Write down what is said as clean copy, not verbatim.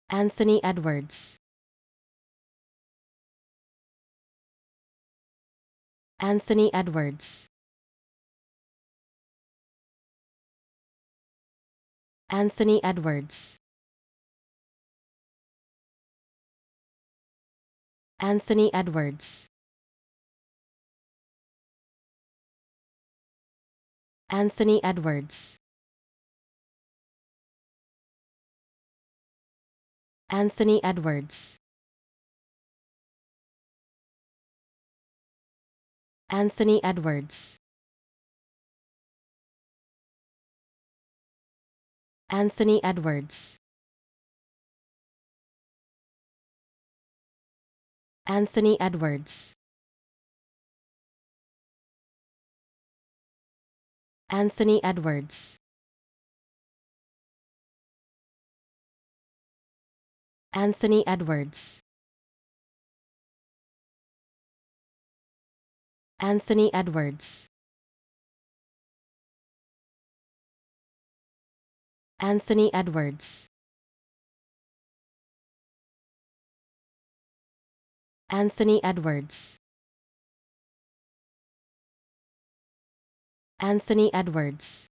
Anthony Edwards. Anthony Edwards. Anthony Edwards. Anthony Edwards. Anthony Edwards. Anthony Edwards. Anthony Edwards. Anthony Edwards. Anthony Edwards. Anthony Edwards. Anthony Edwards. Anthony Edwards. Anthony Edwards. Anthony Edwards. Anthony Edwards.